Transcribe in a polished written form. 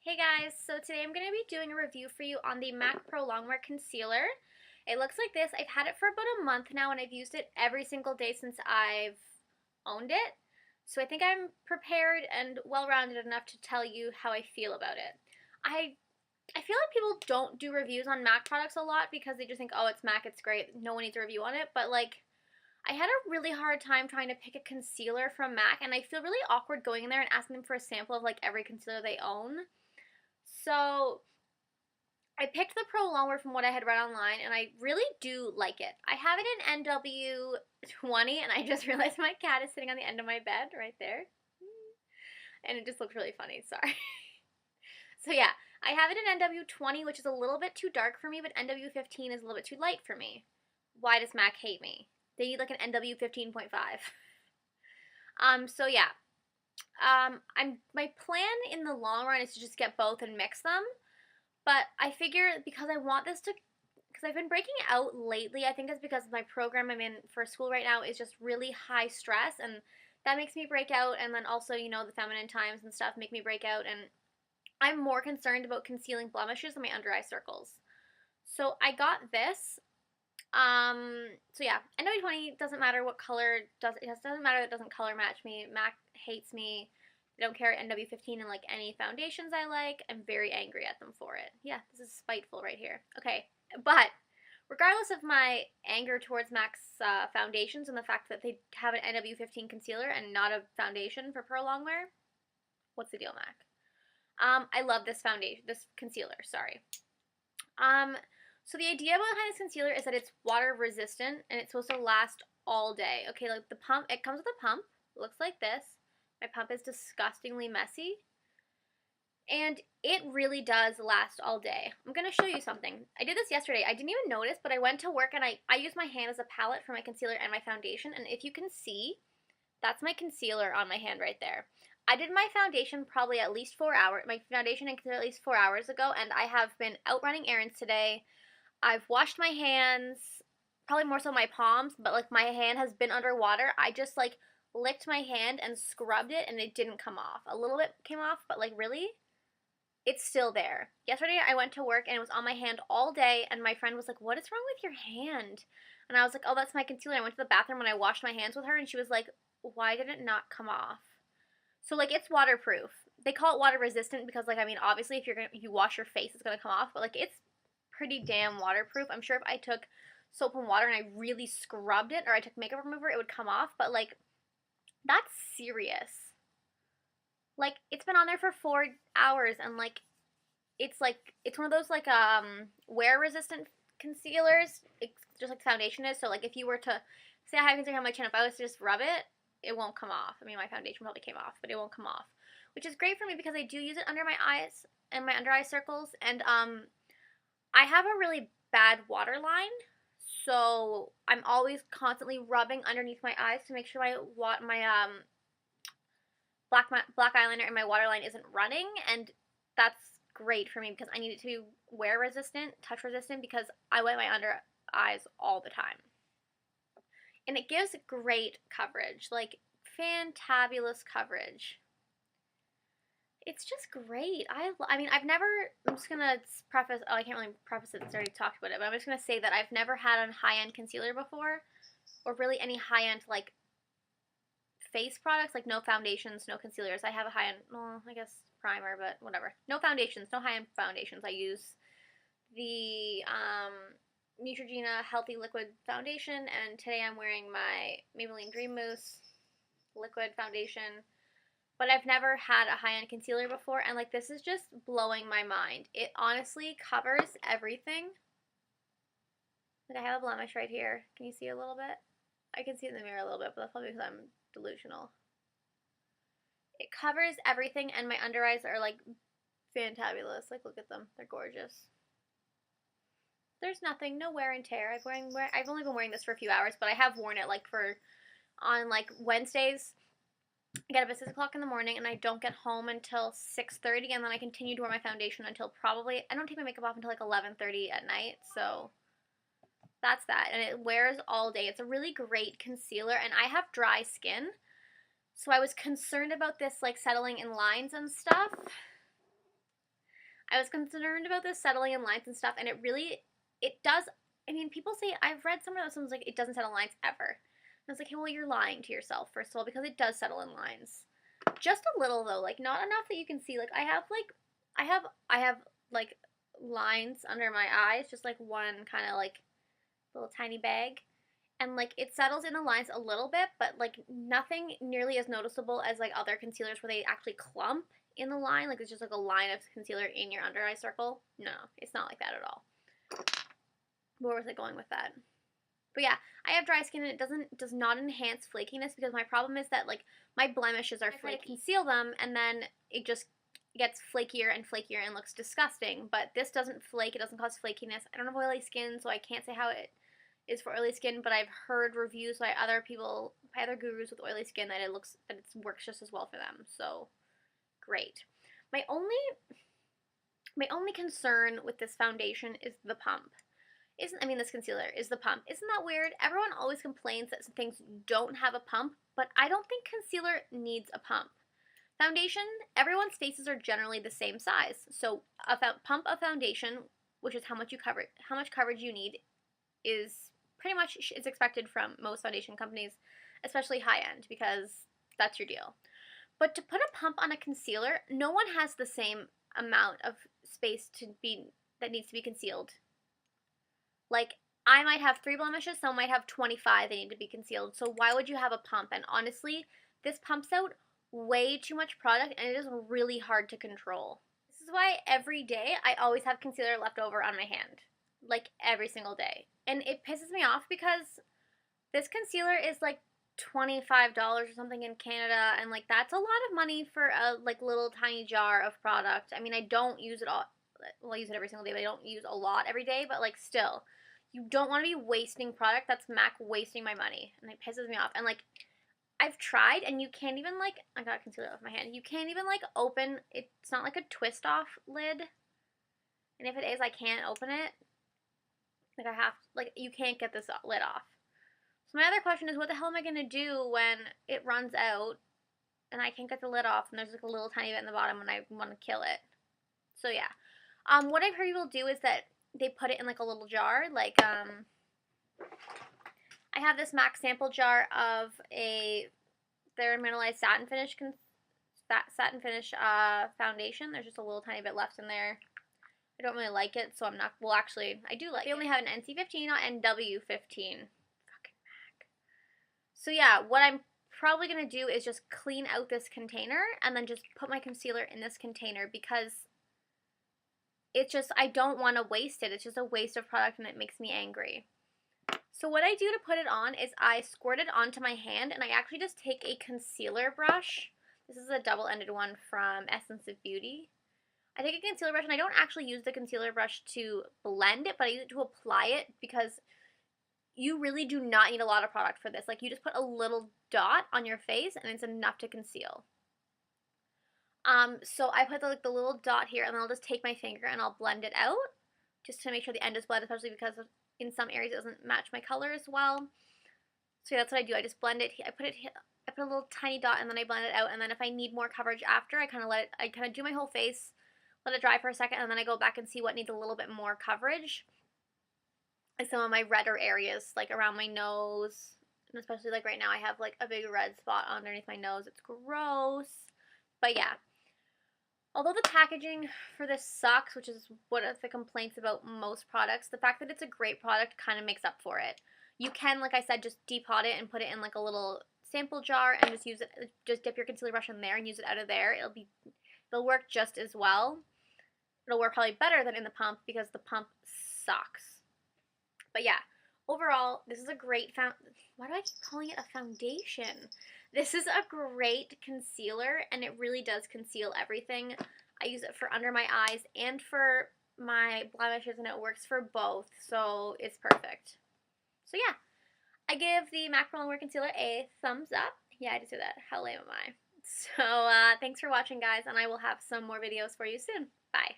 Hey guys, so today I'm going to be doing a review for you on the MAC Pro Longwear Concealer. It looks like this. I've had it for about a month now and I've used it every single day since I've owned it. So I think I'm prepared and well-rounded enough to tell you how I feel about it. I feel like people don't do reviews on MAC products a lot because they just think, oh, it's MAC, it's great, no one needs a review on it. But like, I had a really hard time trying to pick a concealer from MAC and I feel really awkward going in there and asking them for a sample of like every concealer they own. So I picked the Pro Longwear from what I had read online, and I really do like it. I have it in NW20, and I just realized my cat is sitting on the end of my bed right there. And it just looks really funny, sorry. So yeah, I have it in NW20, which is a little bit too dark for me, but NW15 is a little bit too light for me. Why does MAC hate me? They need like an NW15.5. So yeah. My plan in the long run is to just get both and mix them, but I figure because I want this to, because I've been breaking out lately, I think it's because my program I'm in for school right now is just really high stress, and that makes me break out, and then also, you know, the feminine times and stuff make me break out, and I'm more concerned about concealing blemishes in my under eye circles. So I got this. So yeah, NW20 doesn't matter what color it doesn't matter that it doesn't color match me. MAC hates me. They don't carry NW15 in like any foundations I like. I'm very angry at them for it. Yeah, this is spiteful right here. Okay, but regardless of my anger towards MAC's foundations and the fact that they have an NW15 concealer and not a foundation for Pro Longwear, what's the deal, MAC? I love this concealer, sorry. So the idea behind this concealer is that it's water resistant and it's supposed to last all day. Okay, like the pump, it comes with a pump. It looks like this. My pump is disgustingly messy. And it really does last all day. I'm going to show you something. I did this yesterday. I didn't even notice, but I went to work and I used my hand as a palette for my concealer and my foundation. And if you can see, that's my concealer on my hand right there. I did my foundation probably at least 4 hours. My foundation and concealer at least 4 hours ago. And I have been out running errands today. I've washed my hands, probably more so my palms, but like my hand has been underwater. I just like licked my hand and scrubbed it and it didn't come off. A little bit came off, but like really, it's still there. Yesterday I went to work and it was on my hand all day and my friend was like, what is wrong with your hand? And I was like, oh, that's my concealer. I went to the bathroom and I washed my hands with her and she was like, why did it not come off? So like it's waterproof. They call it water resistant because like, I mean, obviously if you wash your face, it's gonna come off, but like it's pretty damn waterproof. I'm sure if I took soap and water and I really scrubbed it or I took makeup remover, it would come off, but like that's serious. Like it's been on there for 4 hours and like it's one of those like wear resistant concealers. It's just like the foundation is. So like if you were to say I have concealer on my chin, if I was to just rub it, it won't come off. I mean, my foundation probably came off, but it won't come off, which is great for me because I do use it under my eyes and my under eye circles, and I have a really bad waterline, so I'm always constantly rubbing underneath my eyes to make sure my black eyeliner and my waterline isn't running, and that's great for me because I need it to be wear resistant, touch resistant, because I wet my under eyes all the time. And it gives great coverage, like fantabulous coverage. It's just great. I mean, I'm just going to preface, oh, I can't really preface it, it's already talked about it, but I'm just going to say that I've never had a high-end concealer before, or really any high-end, like, face products, like no foundations, no concealers. I have a high-end, well, I guess primer, but whatever. No foundations, no high-end foundations. I use the Neutrogena Healthy Liquid Foundation, and today I'm wearing my Maybelline Dream Mousse Liquid Foundation. But I've never had a high-end concealer before, and like this is just blowing my mind. It honestly covers everything. Like I have a blemish right here. Can you see a little bit? I can see it in the mirror a little bit, but that's probably because I'm delusional. It covers everything, and my under eyes are like fantabulous. Like look at them. They're gorgeous. There's nothing, no wear and tear. I've only been wearing this for a few hours, but I have worn it like on like Wednesdays. I get up at 6 o'clock in the morning and I don't get home until 6:30, and then I continue to wear my foundation until probably, I don't take my makeup off until like 11:30 at night, so that's that. And it wears all day. It's a really great concealer, and I have dry skin, so I was concerned about this like settling in lines and stuff. I was concerned about this settling in lines and stuff, and it does. I mean, people say, I've read somewhere that someone's like, it doesn't settle lines ever. And I was like, hey, well, you're lying to yourself, first of all, because it does settle in lines. Just a little, though, like, not enough that you can see. Like, I have, like, lines under my eyes, just, like, one kind of, like, little tiny bag. And, like, it settles in the lines a little bit, but, like, nothing nearly as noticeable as, like, other concealers where they actually clump in the line. Like, it's just, like, a line of concealer in your under eye circle. No, it's not like that at all. Where was I going with that? But yeah, I have dry skin and it does not enhance flakiness because my problem is that, like, my blemishes are flaky. I conceal them and then it just gets flakier and flakier and looks disgusting. But this doesn't flake, it doesn't cause flakiness. I don't have oily skin, so I can't say how it is for oily skin, but I've heard reviews by other people, by other gurus with oily skin, that it works just as well for them. So great. My only concern with this foundation is the pump. This concealer is the pump. Isn't that weird? Everyone always complains that some things don't have a pump, but I don't think concealer needs a pump. Foundation, everyone's faces are generally the same size. So a pump of foundation, which is how much coverage you need, is pretty much is expected from most foundation companies, especially high-end, because that's your deal. But to put a pump on a concealer, no one has the same amount of space that needs to be concealed. Like, I might have 3 blemishes, some might have 25 that need to be concealed, so why would you have a pump? And honestly, this pumps out way too much product, and it is really hard to control. This is why every day I always have concealer left over on my hand. Like, every single day. And it pisses me off because this concealer is like $25 or something in Canada, and like that's a lot of money for a like little tiny jar of product. I mean, I don't use it all. Well, I use it every single day, but I don't use a lot every day. But like, still, you don't want to be wasting product. That's MAC wasting my money, and it pisses me off. And like, I've tried, and you can't even like, I got concealer off my hand. You can't even like open. It's not like a twist off lid, and if it is, I can't open it. Like you can't get this lid off. So my other question is, what the hell am I going to do when it runs out and I can't get the lid off and there's like a little tiny bit in the bottom and I want to kill it? So yeah. What I've heard people do is that they put it in like a little jar. Like, I have this MAC sample jar of their mineralized satin finish foundation. There's just a little tiny bit left in there. I don't really like it, so I'm not, well actually, I do like it. They only have an NC15, not NW15. Fucking MAC. So yeah, what I'm probably going to do is just clean out this container and then just put my concealer in this container because it's just, I don't want to waste it. It's just a waste of product and it makes me angry. So what I do to put it on is I squirt it onto my hand and I actually just take a concealer brush. This is a double-ended one from Essence of Beauty. I take a concealer brush, and I don't actually use the concealer brush to blend it, but I use it to apply it because you really do not need a lot of product for this. Like, you just put a little dot on your face, and it's enough to conceal. So I put the little dot here, and then I'll just take my finger and I'll blend it out just to make sure the end is blended, especially because in some areas it doesn't match my color as well. So yeah, that's what I do. I just blend it. I put a little tiny dot, and then I blend it out, and then if I need more coverage after, I kind of do my whole face, let it dry for a second, and then I go back and see what needs a little bit more coverage. Like some of my redder areas, like around my nose, and especially like right now I have like a big red spot underneath my nose. It's gross. But yeah. Although the packaging for this sucks, which is one of the complaints about most products, the fact that it's a great product kind of makes up for it. You can, like I said, just depot it and put it in like a little sample jar and just use it, just dip your concealer brush in there and use it out of there. It'll work just as well. It'll work probably better than in the pump because the pump sucks. But yeah, overall, this is a great why do I keep calling it a foundation? This is a great concealer, and it really does conceal everything. I use it for under my eyes and for my blemishes, and it works for both, so it's perfect. So yeah, I give the MAC Pro Longwear Concealer a thumbs up. Yeah, I just did that. How lame am I? So thanks for watching, guys, and I will have some more videos for you soon. Bye.